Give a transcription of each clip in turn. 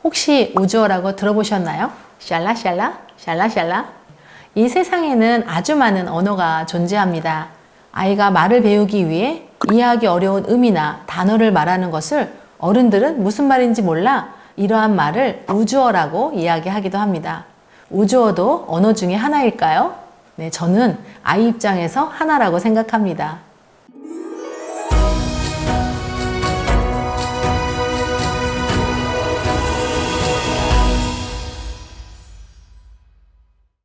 혹시 우주어라고 들어보셨나요? 샬라샬라, 샬라샬라. 이 세상에는 아주 많은 언어가 존재합니다. 아이가 말을 배우기 위해 이해하기 어려운 의미나 단어를 말하는 것을 어른들은 무슨 말인지 몰라 이러한 말을 우주어라고 이야기하기도 합니다. 우주어도 언어 중에 하나일까요? 네, 저는 아이 입장에서 하나라고 생각합니다.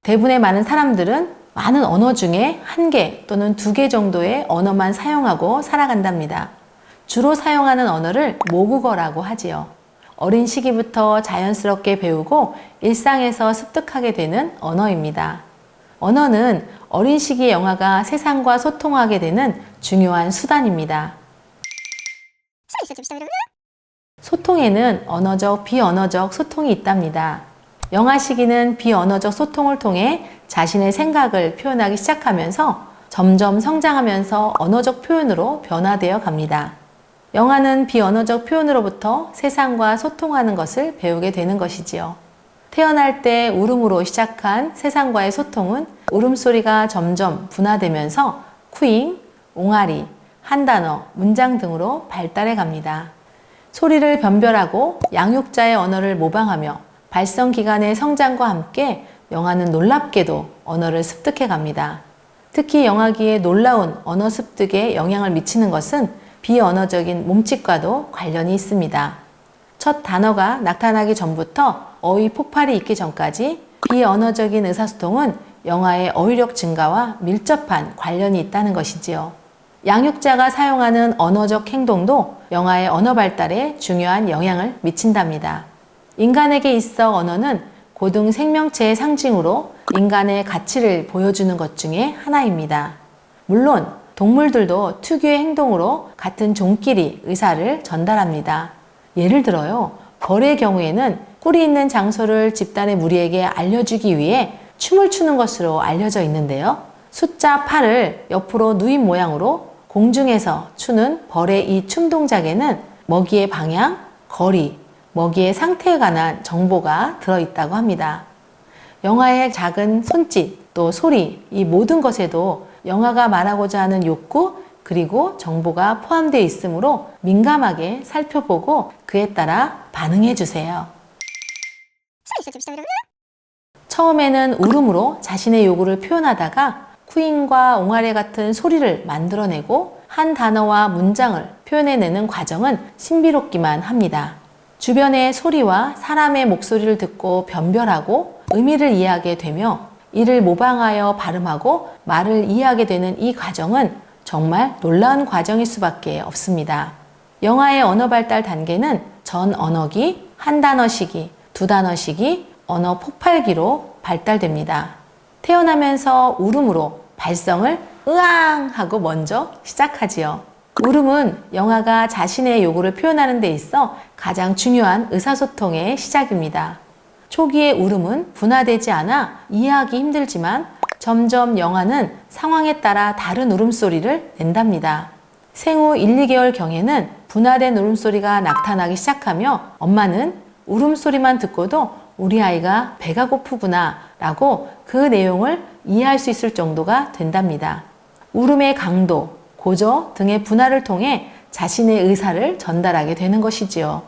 대부분의 많은 사람들은 많은 언어 중에 1개 또는 2개 정도의 언어만 사용하고 살아간답니다. 주로 사용하는 언어를 모국어라고 하지요. 어린 시기부터 자연스럽게 배우고 일상에서 습득하게 되는 언어입니다. 언어는 어린 시기의 영아가 세상과 소통하게 되는 중요한 수단입니다. 소통에는 언어적, 비언어적 소통이 있답니다. 영아 시기는 비언어적 소통을 통해 자신의 생각을 표현하기 시작하면서 점점 성장하면서 언어적 표현으로 변화되어 갑니다. 영아는 비언어적 표현으로부터 세상과 소통하는 것을 배우게 되는 것이지요. 태어날 때 울음으로 시작한 세상과의 소통은 울음소리가 점점 분화되면서 쿠잉, 옹알이, 한단어, 문장 등으로 발달해 갑니다. 소리를 변별하고 양육자의 언어를 모방하며 발성기관의 성장과 함께 영아는 놀랍게도 언어를 습득해 갑니다. 특히 영아기에 놀라운 언어 습득에 영향을 미치는 것은 비언어적인 몸짓과도 관련이 있습니다. 첫 단어가 나타나기 전부터 어휘 폭발이 있기 전까지 비언어적인 의사소통은 영아의 어휘력 증가와 밀접한 관련이 있다는 것이지요. 양육자가 사용하는 언어적 행동도 영아의 언어 발달에 중요한 영향을 미친답니다. 인간에게 있어 언어는 고등 생명체의 상징으로 인간의 가치를 보여주는 것 중에 하나입니다. 물론 동물들도 특유의 행동으로 같은 종끼리 의사를 전달합니다. 예를 들어요. 벌의 경우에는 꿀이 있는 장소를 집단의 무리에게 알려주기 위해 춤을 추는 것으로 알려져 있는데요. 숫자 8을 옆으로 누인 모양으로 공중에서 추는 벌의 이 춤 동작에는 먹이의 방향, 거리, 먹이의 상태에 관한 정보가 들어있다고 합니다. 영아의 작은 손짓, 또 소리, 이 모든 것에도 영아가 말하고자 하는 욕구, 그리고 정보가 포함되어 있으므로 민감하게 살펴보고 그에 따라 반응해 주세요. 처음에는 울음으로 자신의 요구를 표현하다가 쿠잉과 옹알이 같은 소리를 만들어내고 한 단어와 문장을 표현해내는 과정은 신비롭기만 합니다. 주변의 소리와 사람의 목소리를 듣고 변별하고 의미를 이해하게 되며 이를 모방하여 발음하고 말을 이해하게 되는 이 과정은 정말 놀라운 과정일 수밖에 없습니다. 영아의 언어 발달 단계는 전 언어기, 한 단어 시기, 2단어 시기, 언어 폭발기로 발달됩니다. 태어나면서 울음으로 발성을 으앙 하고 먼저 시작하지요. 울음은 영아가 자신의 요구를 표현하는 데 있어 가장 중요한 의사소통의 시작입니다. 초기의 울음은 분화되지 않아 이해하기 힘들지만 점점 영아는 상황에 따라 다른 울음소리를 낸답니다. 생후 1, 2개월 경에는 분화된 울음소리가 나타나기 시작하며 엄마는 울음소리만 듣고도 우리 아이가 배가 고프구나 라고 그 내용을 이해할 수 있을 정도가 된답니다. 울음의 강도, 고조 등의 분화를 통해 자신의 의사를 전달하게 되는 것이지요.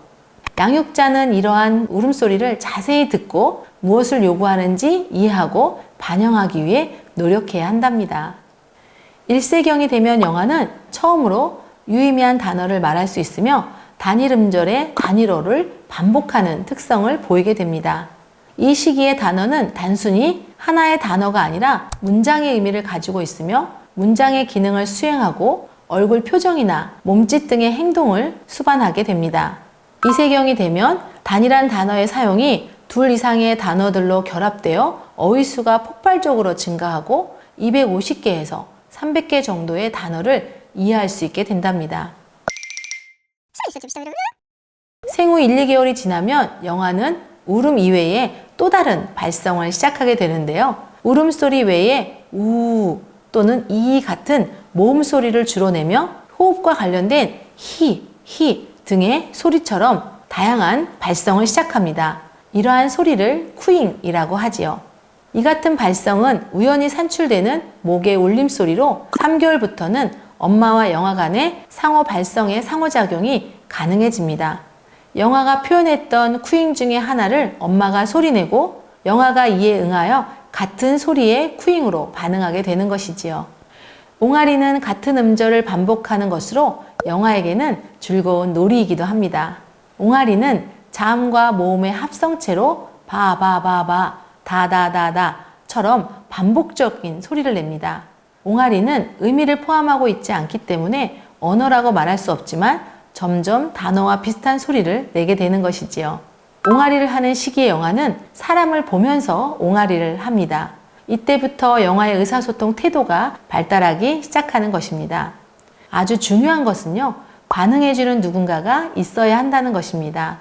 양육자는 이러한 울음소리를 자세히 듣고 무엇을 요구하는지 이해하고 반영하기 위해 노력해야 한답니다. 1세경이 되면 영아는 처음으로 유의미한 단어를 말할 수 있으며 단일 음절의 단일어를 반복하는 특성을 보이게 됩니다. 이 시기의 단어는 단순히 하나의 단어가 아니라 문장의 의미를 가지고 있으며 문장의 기능을 수행하고 얼굴 표정이나 몸짓 등의 행동을 수반하게 됩니다. 2세경이 되면 단일한 단어의 사용이 2 이상의 단어들로 결합되어 어휘수가 폭발적으로 증가하고 250개에서 300개 정도의 단어를 이해할 수 있게 된답니다. 생후 1, 2개월이 지나면 영아는 울음 이외에 또 다른 발성을 시작하게 되는데요. 울음소리 외에 우 또는 이 같은 모음 소리를 주로 내며 호흡과 관련된 히 등의 소리처럼 다양한 발성을 시작합니다. 이러한 소리를 쿠잉이라고 하지요. 이 같은 발성은 우연히 산출되는 목의 울림소리로 3개월부터는 엄마와 영아 간의 상호 발성의 상호작용이 가능해집니다. 영아가 표현했던 쿠잉 중에 하나를 엄마가 소리내고 영아가 이에 응하여 같은 소리의 쿠잉으로 반응하게 되는 것이지요. 옹알이는 같은 음절을 반복하는 것으로 영아에게는 즐거운 놀이이기도 합니다. 옹알이는 자음과 모음의 합성체로 바바바바, 다다다다처럼 반복적인 소리를 냅니다. 옹알이는 의미를 포함하고 있지 않기 때문에 언어라고 말할 수 없지만 점점 단어와 비슷한 소리를 내게 되는 것이지요. 옹알이를 하는 시기의 영아는 사람을 보면서 옹알이를 합니다. 이때부터 영아의 의사소통 태도가 발달하기 시작하는 것입니다. 아주 중요한 것은요, 반응해주는 누군가가 있어야 한다는 것입니다.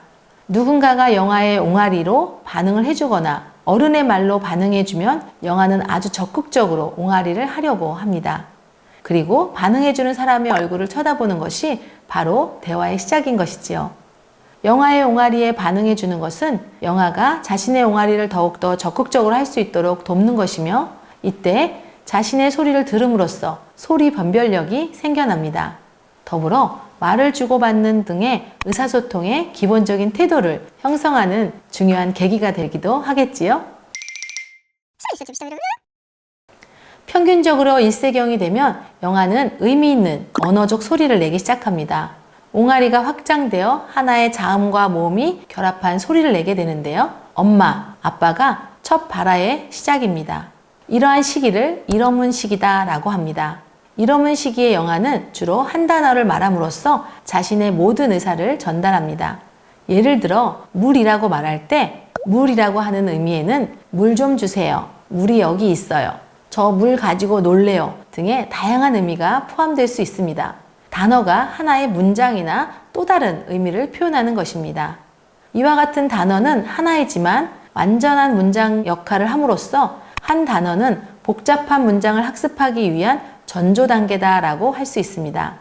누군가가 영아의 옹알이로 반응을 해주거나 어른의 말로 반응해주면 영아는 아주 적극적으로 옹알이를 하려고 합니다. 그리고 반응해주는 사람의 얼굴을 쳐다보는 것이 바로 대화의 시작인 것이지요. 영아의 옹알이에 반응해주는 것은 영아가 자신의 옹알이를 더욱더 적극적으로 할 수 있도록 돕는 것이며, 이때 자신의 소리를 들음으로써 소리 변별력이 생겨납니다. 더불어 말을 주고받는 등의 의사소통의 기본적인 태도를 형성하는 중요한 계기가 되기도 하겠지요. 평균적으로 1세경이 되면 영아는 의미 있는 언어적 소리를 내기 시작합니다. 옹알이가 확장되어 하나의 자음과 모음이 결합한 소리를 내게 되는데요. 엄마, 아빠가 첫 발화의 시작입니다. 이러한 시기를 일어문 시기다 라고 합니다. 일어문 시기의 영아는 주로 한 단어를 말함으로써 자신의 모든 의사를 전달합니다. 예를 들어 물이라고 말할 때 물이라고 하는 의미에는 물 좀 주세요, 물이 여기 있어요, 저 물 가지고 놀래요 등의 다양한 의미가 포함될 수 있습니다. 단어가 하나의 문장이나 또 다른 의미를 표현하는 것입니다. 이와 같은 단어는 하나이지만 완전한 문장 역할을 함으로써 한 단어는 복잡한 문장을 학습하기 위한 전조 단계다라고 할 수 있습니다.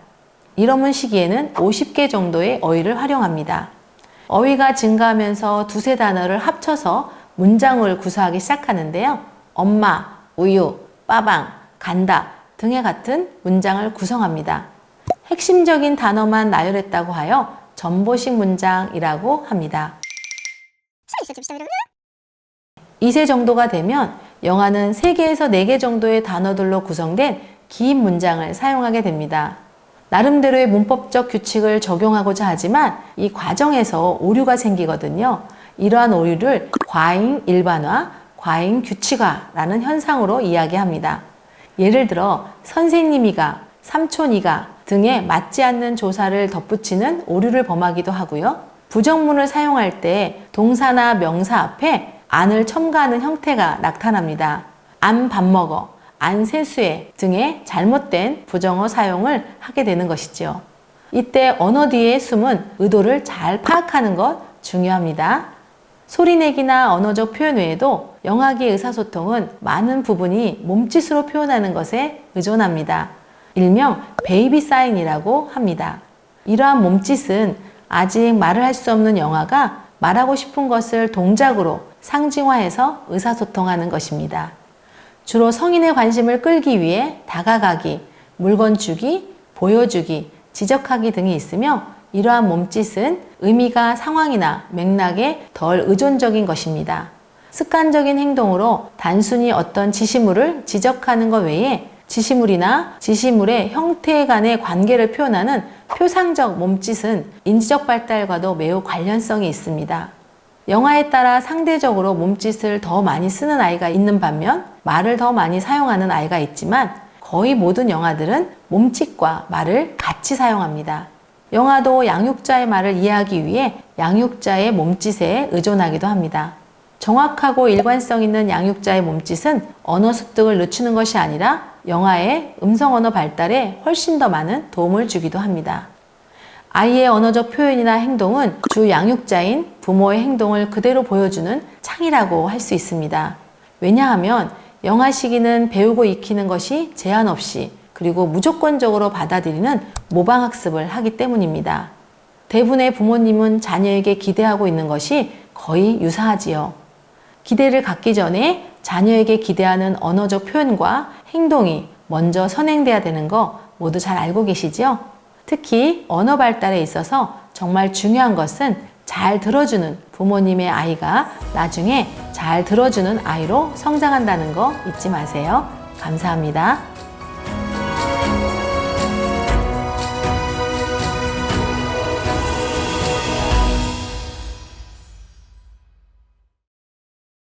일어문 시기에는 50개 정도의 어휘를 활용합니다. 어휘가 증가하면서 두세 단어를 합쳐서 문장을 구사하기 시작하는데요. 엄마, 우유, 빠방, 간다 등의 같은 문장을 구성합니다. 핵심적인 단어만 나열했다고 하여 전보식 문장이라고 합니다. 2세 정도가 되면 영아는 3개에서 4개 정도의 단어들로 구성된 긴 문장을 사용하게 됩니다. 나름대로의 문법적 규칙을 적용하고자 하지만 이 과정에서 오류가 생기거든요. 이러한 오류를 과잉 일반화, 과잉 규칙화라는 현상으로 이야기합니다. 예를 들어 선생님이가, 삼촌이가 등에 맞지 않는 조사를 덧붙이는 오류를 범하기도 하고요. 부정문을 사용할 때 동사나 명사 앞에 안을 첨가하는 형태가 나타납니다. 안 밥 먹어, 안 세수해 등의 잘못된 부정어 사용을 하게 되는 것이죠. 이때 언어 뒤의 숨은 의도를 잘 파악하는 것 중요합니다. 소리내기나 언어적 표현 외에도 영아기 의사소통은 많은 부분이 몸짓으로 표현하는 것에 의존합니다. 일명 베이비 사인이라고 합니다. 이러한 몸짓은 아직 말을 할 수 없는 영아가 말하고 싶은 것을 동작으로 상징화해서 의사소통하는 것입니다. 주로 성인의 관심을 끌기 위해 다가가기, 물건 주기, 보여주기, 지적하기 등이 있으며, 이러한 몸짓은 의미가 상황이나 맥락에 덜 의존적인 것입니다. 습관적인 행동으로 단순히 어떤 지시물을 지적하는 것 외에 지시물이나 지시물의 형태 간의 관계를 표현하는 표상적 몸짓은 인지적 발달과도 매우 관련성이 있습니다. 영아에 따라 상대적으로 몸짓을 더 많이 쓰는 아이가 있는 반면 말을 더 많이 사용하는 아이가 있지만, 거의 모든 영아들은 몸짓과 말을 같이 사용합니다. 영아도 양육자의 말을 이해하기 위해 양육자의 몸짓에 의존하기도 합니다. 정확하고 일관성 있는 양육자의 몸짓은 언어 습득을 늦추는 것이 아니라 영아의 음성 언어 발달에 훨씬 더 많은 도움을 주기도 합니다. 아이의 언어적 표현이나 행동은 주 양육자인 부모의 행동을 그대로 보여주는 창이라고 할 수 있습니다. 왜냐하면 영아 시기는 배우고 익히는 것이 제한 없이 그리고 무조건적으로 받아들이는 모방학습을 하기 때문입니다. 대부분의 부모님은 자녀에게 기대하고 있는 것이 거의 유사하지요. 기대를 갖기 전에 자녀에게 기대하는 언어적 표현과 행동이 먼저 선행돼야 되는 거 모두 잘 알고 계시죠? 특히 언어 발달에 있어서 정말 중요한 것은 잘 들어주는 부모님의 아이가 나중에 잘 들어주는 아이로 성장한다는 거 잊지 마세요. 감사합니다.